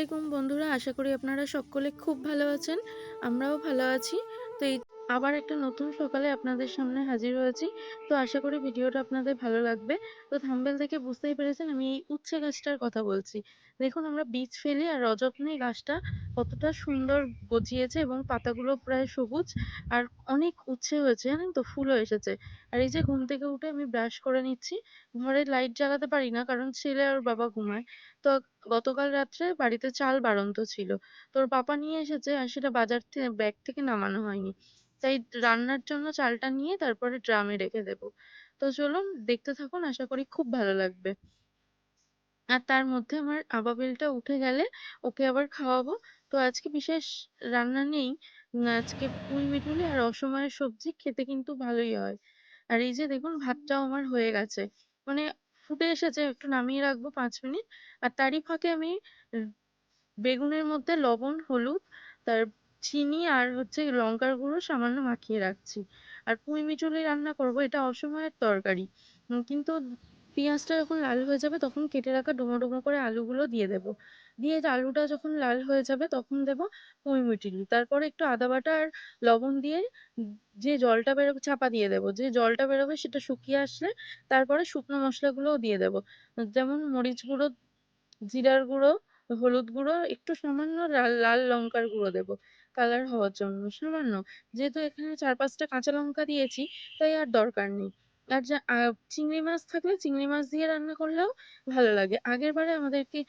আলাইকুম বন্ধুরা, আশা করি আপনারা সকলে খুব ভালো আছেন। আমরাও ভালো আছি। তো এই আবার একটা নতুন সকালে আপনাদের সামনে হাজির হয়েছি। তো আশা করি ভিডিওটা আপনাদের ভালো লাগবে। তো থাম্বনেল দেখে বুঝতেই পেরেছেন আমি এই উচ্ছে গাছটার কথা বলছি। দেখুন আমরা বীজ ফেলি আর অযত্নে গাছটা কতটা সুন্দর গজিয়েছে এবং পাতাগুলো প্রায় সবুজ আর অনেক উচ্ছে হয়েছে, জানেন তো, ফুলও এসেছে। আর এই যে ঘুম থেকে উঠে আমি ব্রাশ করে নিচ্ছি। ঘরে লাইট জ্বালাতে পারি না কারণ ছেলে আর বাবা ঘুমায়। তো গতকাল রাত্রে বাড়িতে চাল বাড়ন্ত ছিল। তো ওর পাপা নিয়ে এসেছে আর সেটা বাজার থেকে ব্যাগ থেকে নামানো হয়নি। তাই রান্নার জন্য চালটা নিয়ে তারপরে ড্রামে রেখে দেবো। তো চলুন দেখতে থাকুন, আশা করি খুব ভালো লাগবে। আর তার মধ্যে আমার আবাবিলটা উঠে গেলে ওকে আবার খাওয়াবো। তো আজকে বিশেষ রান্না নেই। আজকে পুঁই মিঠুলি আর অসময়ের সবজি খেতে কিন্তু ভালোই হয়। আর এই যে দেখুন ভাতটাও আমার হয়ে গেছে। মানে ফুটে এসেছে, একটু নামিয়ে রাখবো 5 মিনিট। আর তারই ফাঁকে আমি উম বেগুনের মধ্যে লবণ, হলুদ, তার চিনি আর হচ্ছে লঙ্কার গুঁড়ো সামান্য মাখিয়ে রাখছি। আর পুঁই মিঠুলি রান্না করব, এটা অসময়ের তরকারি। কিন্তু পেঁয়াজটা যখন লাল হয়ে যাবে তখন কেটে রাখা ডুমো ডুমো করে আলুগুলো দিয়ে দেবো। দিয়ে আলুটা যখন লাল হয়ে যাবে তখন দেবো পুঁই মিঠুলি। তারপরে একটু আদা বাটা আর লবণ দিয়ে যে জলটা বেরোবে চাপা দিয়ে দেবো। যে জলটা বেরোবে সেটা শুকিয়ে আসলে তারপরে শুকনো মশলাগুলোও দিয়ে দেবো। যেমন মরিচ গুঁড়ো, জিরার গুঁড়ো, হলুদ গুঁড়ো, একটু সামান্য লাল লাল লঙ্কার গুঁড়ো দেবো কালার হওয়ার জন্য, সামান্য। যেহেতু এখানে 4-5টা কাঁচা লঙ্কা দিয়েছি তাই আর দরকার নেই। আর যা চিংড়ি মাছ থাকলে চিংড়ি মাছ দিয়ে রান্না করলেও ভালো লাগে। আগের বারে আমাদেরকে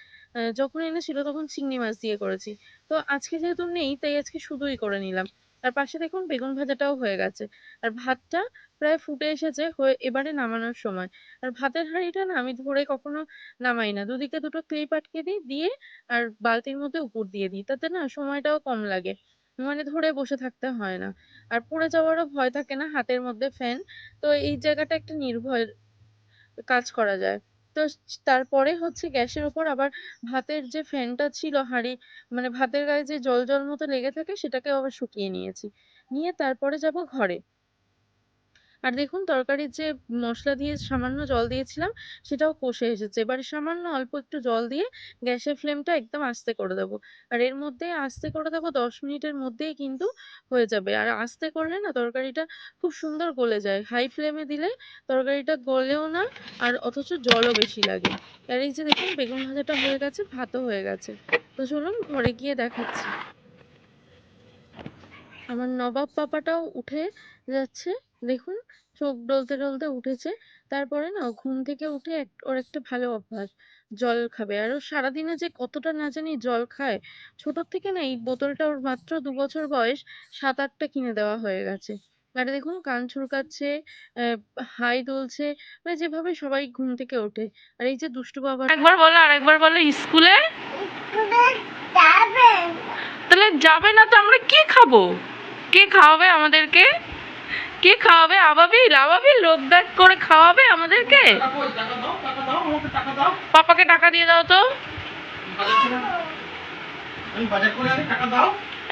যখন এনেছিল তখন চিংড়ি মাছ দিয়ে করেছি। তো আজকে যেহেতু নেই তাই আজকে শুধুই করে নিলাম। আর পাশে দেখুন বেগুন ভাজাটাও হয়ে গেছে। আর ভাতটা প্রায় ফুটে এসেছে, হয়ে এবারে নামানোর সময়। আর ভাতের হাঁড়িটা না আমি ধরে কখনো নামাই না, দুদিকে দুটো ক্লিপ আটকে দিই, দিয়ে আর বালতির মধ্যে উপর দিয়ে দিই, তাতে না সময়টাও কম লাগে। মানে ধরে বসে থাকতে হয় না। আর পড়ে যাওয়ারও ভয় থাকে না, হাতের মধ্যে ফ্যান। তো এই জায়গাটা একটা নির্ভয় কাজ করা যায়। তো তারপরে হচ্ছে গ্যাসের ওপর আবার ভাতের যে ফ্যানটা ছিল হাঁড়ি, মানে ভাতের গায়ে যে জল জল মতো লেগে থাকে সেটাকে আবার শুকিয়ে নিয়েছি। নিয়ে তারপরে যাব ঘরে। আর দেখুন তরকারির যে মশলা দিয়ে সামান্য জল দিয়েছিলাম সেটাও কষে এসেছে। এবারে সামান্য অল্প একটু জল দিয়ে গ্যাসের ফ্লেমটা একদম আস্তে করে দেবো। আর এর মধ্যে আস্তে করে দেবো, 10 মিনিটের মধ্যেই কিন্তু হয়ে যাবে। আর আস্তে করলে না তরকারিটা খুব সুন্দর গলে যায়। হাই ফ্লেমে দিলে তরকারিটা গলেও না, আর অথচ জলও বেশি লাগে। আর এই যে দেখুন বেগুন ভাজাটা হয়ে গেছে, ভাতও হয়ে গেছে। তো চলুন ঘরে গিয়ে দেখাচ্ছি। আমার নবাব পাপাটাও উঠে যাচ্ছে। দেখুন চোখ ডলতে ডলতে উঠেছে। তারপরে না ঘুম থেকে উঠে ওর একটা ভালো অভ্যাস, জল খাবে। আর ও সারাদিনে যে কতটা না জানি জল খায়। ছোট থেকে না এই বোতলটা, ওর মাত্র 2 বছর বয়স, 7-8টা কিনে দেওয়া হয়ে গেছে। আর দেখুন কান চুলকাচ্ছে, আহ হাই তুলছে, মানে যেভাবে সবাই ঘুম থেকে ওঠে। আর এই যে দুষ্টু বাবা, একবার বলো আর একবার বলো, স্কুলে তাহলে যাবে না তো আমরা কি খাবো? কে খাওয়াবে আমাদেরকে? কে খাওয়াবে? আবাবিল? আবাবিল লোক দেখ করে খাওয়াবে আমাদেরকে? পাপাকে টাকা দিয়ে দাও তো।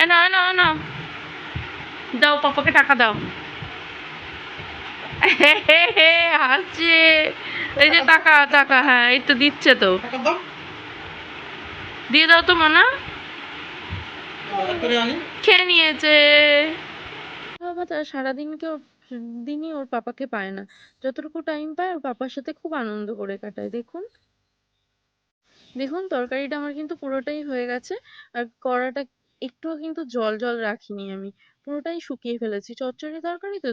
এ না না না, দাও পাপাকে টাকা দাও। হাসছে। এই যে টাকা টাকা, হ্যাঁ এই তো দিচ্ছে তো, দিয়ে দাও তো মানা। খেয়ে নিয়েছে। বাবা তার সারাদিনকে দিনই ওর পাপাকে পায় না। যতটুকু টাইম পায় ওর পাপার সাথে খুব আনন্দ করে কাটায়। দেখুন দেখুন তরকারিটা আমার কিন্তু পুরোটাই হয়ে গেছে। আর কড়াটা একটুও কিন্তু জল জল রাখিনি আমি, পুরোটাই শুকিয়ে ফেলেছি। চচ্চড়ি তরকারি তো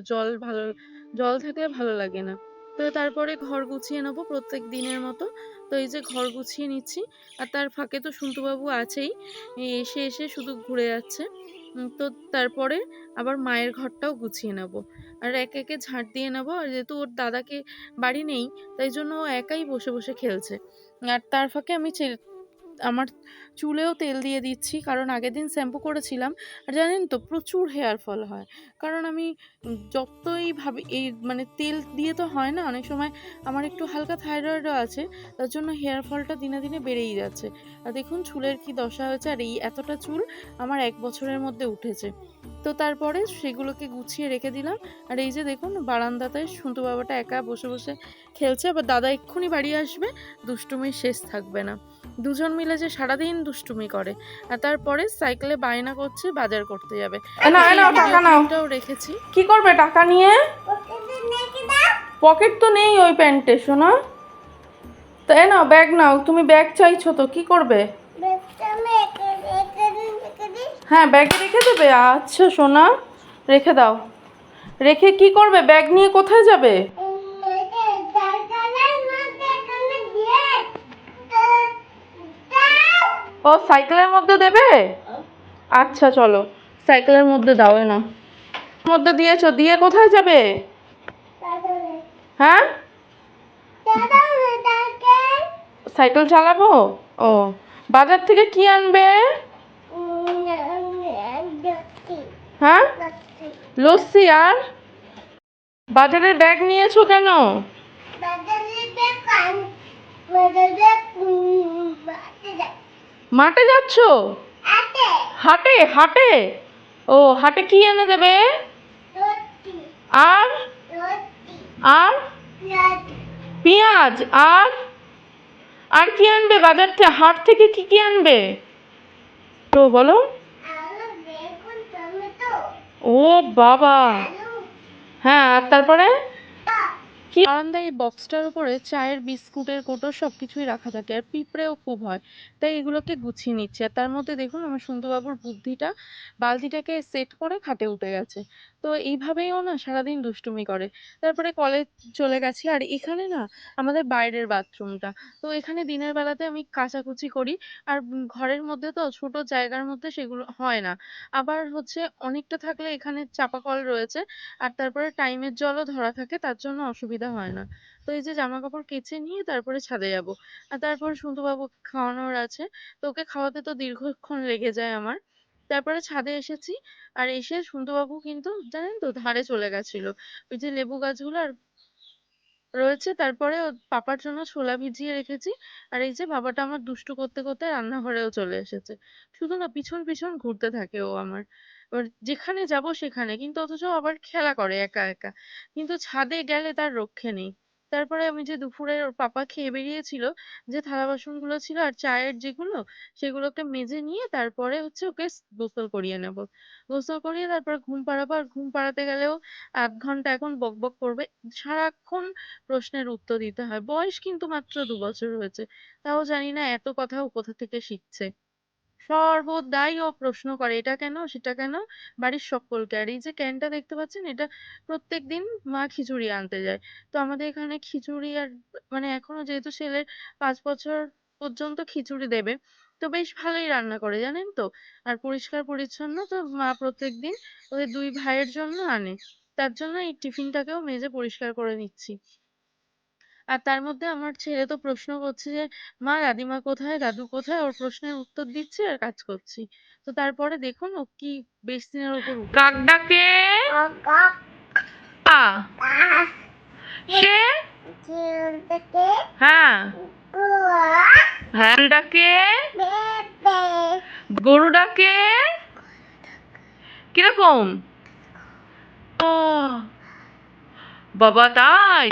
জল থাকলে ভালো লাগে না। তো তারপরে ঘর গুছিয়ে নেবো প্রত্যেক দিনের মতো। তো এই যে ঘর গুছিয়ে নিচ্ছি। আর তার ফাঁকে তো সন্তু বাবু আছেই, এসে এসে শুধু ঘুরে যাচ্ছে। তো তারপরে আবার মায়ের ঘরটাও গুছিয়ে নেব। আর একে একে ঝাঁট দিয়ে নেবো। আর যেহেতু ওর দাদাকে বাড়ি নেই তাই জন্য ও একাই বসে বসে খেলছে। আর তার ফাঁকে আমি আমার চুলেও তেল দিয়ে দিচ্ছি, কারণ আগের দিন শ্যাম্পু করেছিলাম। আর জানেন তো প্রচুর হেয়ার ফল হয়। কারণ আমি যতই ভাবি এই মানে তেল দিয়ে তো হয় না, অনেক সময় আমার একটু হালকা থাইরয়েডও আছে। তার জন্য হেয়ার ফলটা দিনে দিনে বেড়েই যাচ্ছে। আর দেখুন চুলের কি দশা হয়েছে। আর এই এতটা চুল আমার 1 বছরের মধ্যে উঠেছে। তো তারপরে সেগুলোকে গুছিয়ে রেখে দিলাম। আর এই যে দেখুন বারান্দাতে সন্তু বাবাটা একা বসে বসে খেলছে। আবার দাদা এক্ষুনি বাড়ি আসবে, দুষ্টুমির শেষ থাকবে না। দুজন মিলে যে সারাদিন দুষ্টুমি করে। আর তারপরে সাইকেলে বায়না করছে বাজার করতে যাবে। টাকা নাও, রেখেছি। কি করবে টাকা নিয়ে? পকেট তো নেই ওই প্যান্টে সোনা। তো নাও ব্যাগ নাও, তুমি ব্যাগ চাইছো তো কি করবে? হ্যাঁ ব্যাগে রেখে দেবে, আচ্ছা সোনা রেখে দাও। রেখে কি করবে? ব্যাগ নিয়ে কোথায় যাবে? ও সাইকেলের মধ্যে দেবে? আচ্ছা চলো সাইকেলের মধ্যে দাও, না মধ্যে দিয়েছো, দিয়ে কোথায় যাবে? হ্যাঁ সাইকেল চালাবো। ও বাজার থেকে কি আনবে? হ্যাঁ লস্যি। আর বাজারের ব্যাগ নিয়েছো কেন? মাঠে যাচ্ছো? হাটে হাটে? ও হাটে কি এনে দেবে? আর আর পেঁয়াজ। আর আর কি আনবে বাজার থেকে? হাট থেকে কি কি আনবে তো বলো? ও বাবা, হ্যাঁ আর তারপরে কি? বারান্দায় এই বক্সটার উপরে চায়ের বিস্কুটের কৌটো সবকিছুই রাখা থাকে, আর পিঁপড়েও খুব হয়, তাই এগুলোকে গুছিয়ে নিচ্ছে। আর তার মধ্যে দেখুন আমার সন্তুবাবুর বুদ্ধিটা, বালতিটাকে সেট করে খাটে উঠে গেছে। তো এইভাবেই ও না সারাদিন দুষ্টুমি করে। তারপরে কলেজ চলে গেছি। আর এখানে না আমাদের বাইরের বাথরুমটা, তো এখানে দিনের বেলাতে আমি কাচাকুচি করি। আর ঘরের মধ্যে তো ছোট জায়গার মধ্যে সেগুলো হয় না। আবার হচ্ছে অনেকটা থাকলে এখানে চাপা কল রয়েছে, আর তারপরে টাইমের জলও ধরা থাকে, তার জন্য অসুবিধা হয় না। তো এই যে জামা কাপড় কেচে নিয়ে তারপরে ছাদে যাব। আর তারপর সন্তুবাবু খাওয়ানোর আছে, তো ওকে খাওয়াতে তো দীর্ঘক্ষণ লেগে যায় আমার। তারপরে ছাদে এসেছি। আর এসে সন্তুবাবু কিন্তু জানেন তো ধারে চলে গেছিল, ওই যে লেবু গাছগুলো আর রয়েছে। তারপরে ওর পাপার জন্য ছোলা ভিজিয়ে রেখেছি। আর এই যে বাবাটা আমার দুষ্টু করতে করতে রান্নাঘরেও চলে এসেছে। শুধু না পিছন পিছন ঘুরতে থাকে ও আমার। এবার যেখানে যাব সেখানে, কিন্তু অথচ আবার খেলা করে একা একা, কিন্তু ছাদে গেলে তার রক্ষে নেই। তারপরে আমি যে দুপুরে ওর পাপা খেয়ে বেরিয়েছিল, যে থালা বাসন গুলো ছিল আর চায়ের যেগুলো, সেগুলোকে মেজে নিয়ে তারপরে হচ্ছে ওকে গোসল করিয়ে নেব। গোসল করিয়ে তারপর ঘুম পাড়াবো। আর ঘুম পাড়াতে গেলেও ০.৫ ঘন্টা এখন বক বক করবে। সারাক্ষণ প্রশ্নের উত্তর দিতে হয়। বয়স কিন্তু মাত্র ২ বছর হয়েছে, তাও জানি না এত কথা ও কোথা থেকে শিখছে। সর্বদাই ও প্রশ্ন করে, এটা কেন সেটা কেন, বাড়ির সকলকে। আর এই যে ক্যানটা দেখতে পাচ্ছেন, এটা প্রত্যেকদিন মা খিচুড়ি আনতে যায়। তো আমাদের এখানে খিচুড়ি আর মানে এখনো যেহেতু ছেলের ৫ বছর পর্যন্ত খিচুড়ি দেবে, তো বেশ ভালোই রান্না করে জানেন তো। আর পরিষ্কার পরিচ্ছন্ন, তো মা প্রত্যেকদিন ওদের ২ ভাইয়ের জন্য আনে। তার জন্য এই টিফিনটাকেও মেজে পরিষ্কার করে নিচ্ছি। আর তার মধ্যে আমার ছেলে তো প্রশ্ন করছে যে মা দাদিমা কোথায়, দাদু কোথায়, ওর প্রশ্নের উত্তর দিচ্ছি আর কাজ করছি। তো তারপরে দেখুন ও কি বেশ দিনের উপর কাক ডাকে আ, সে হ্যাঁ হ্যাঁ ডাকে, গরু ডাকে কিরকম? ও বাবা তাই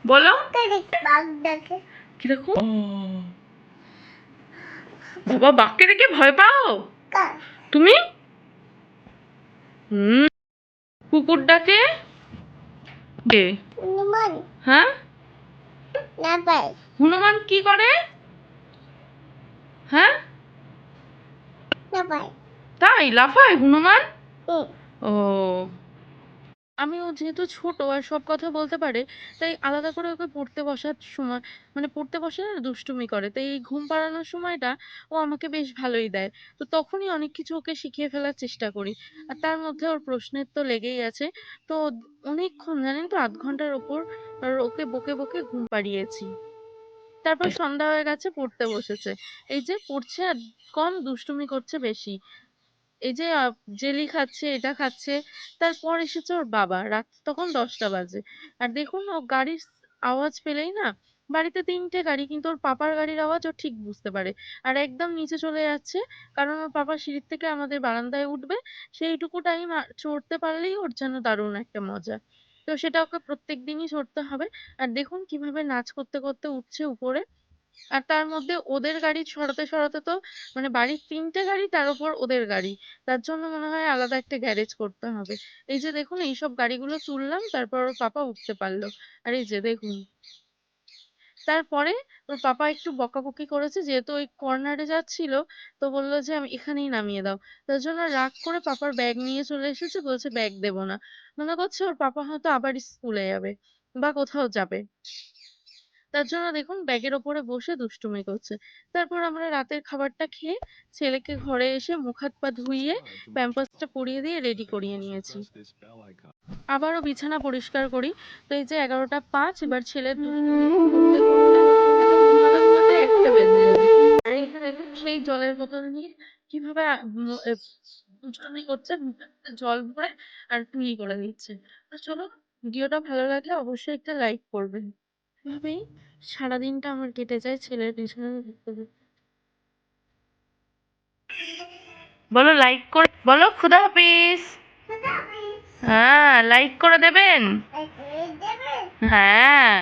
বলো কিরকম? বাবা বাঘকে দেখে ভয় পাও তুমি? হুম। কুকুর ডাকে কে? হ্যাঁ হনুমান কি করে? হ্যাঁ তাই লাফায় হনুমান? ও আমি ও যেহেতু ছোট আর সব কথা বলতে পারে, তাই আলাদা করে ওকে পড়তে বসার সময়, মানে পড়তে বসে না দুষ্টুমি করে, তাই এই ঘুম পাড়ানোর সময়টা ও আমাকে বেশ ভালোই দেয়। তো তখনই অনেক কিছু ওকে শিখিয়ে ফেলার চেষ্টা করি। আর তার মধ্যে ওর প্রশ্নের তো লেগেই আছে। তো অনেকক্ষণ জানেন তো ০.৫ ঘন্টার ওপর আর ওকে বকে বকে ঘুম পাড়িয়েছি। তারপর সন্ধ্যা হয়ে গেছে, পড়তে বসেছে। এই যে পড়ছে আর কম দুষ্টুমি করছে বেশি। এই যে জেলি খাচ্ছে, এটা খাচ্ছে। তারপর এসেছে ওর বাবা, রাত তখন ১০টা বাজে। আর দেখুন ও গাড়ির আওয়াজ পেলেই না, বাড়িতে ৩টে গাড়ি, কিন্তু ওর পাপার গাড়ির আওয়াজ ও ঠিক বুঝতে পারে। আর একদম নিচে চলে যাচ্ছে, কারণ ওর পাপা সিঁড়ির থেকে আমাদের বারান্দায় উঠবে। সেইটুকু টাইম চড়তে পারলেই ওর যেন দারুণ একটা মজা। তো সেটা ওকে প্রত্যেকদিনই চড়তে হবে। আর দেখুন কিভাবে নাচ করতে, করতে উঠছে উপরে। আর তার মধ্যে ওদের গাড়ি সরাতে, সরাতে তো মানে বাড়ির ৩ টে গাড়ি তার উপর ওদের গাড়ি। তার জন্য মনে হয় আলাদা একটা গ্যারেজ করতে হবে। এই যে দেখুন এইসব গাড়িগুলো তুললাম তারপর ওর পাপা উঠতে পারল। আর এই যে দেখুন। তারপরে ওর পাপা একটু বকাবকি করেছে যেহেতু ওই কর্নারে যাচ্ছিল, তো বলল যে আমি এখানেই নামিয়ে দাও। তার জন্য রাগ করে পাপার ব্যাগ নিয়ে চলে এসেছে, বলছে ব্যাগ দেবো না। মনে করছে ওর পাপা হয়তো আবার স্কুলে যাবে বা কোথাও যাবে। তার জন্য দেখুন ব্যাগের ওপরে বসে দুষ্টুমি করছে। তারপর আমরা রাতের খাবারটা খেয়ে ছেলেকে ঘরে এসে মুখ হাত পা ধুইয়ে প্যাম্পার্সটা পরিয়ে দিয়ে রেডি করিয়ে নিয়েছি। আবারও বিছানা পরিষ্কার করি। তো এই যে 11টা 5 এবার ছেলের দুষ্টুমি করতে করতে একদম ঘুমাতে ঘুমাতে 1টা বেজে যাবে। আর এখানে দেখুন সেই জলের বোতল নিয়ে কিভাবে দুষ্টুমি করছে, মুখে জল ভরে আর টুই করে দিচ্ছে। তো চলুন, ভিডিওটা ভালো লাগলে অবশ্যই একটা লাইক করবেন। এভাবেই সারাদিনটা আমার কেটে যায় ছেলের পেছনে ঘুরতে ঘুরতে। বলো লাইক করে বলো খুদা হাফিজ। হ্যাঁ, লাইক করে দেবেন। হ্যাঁ।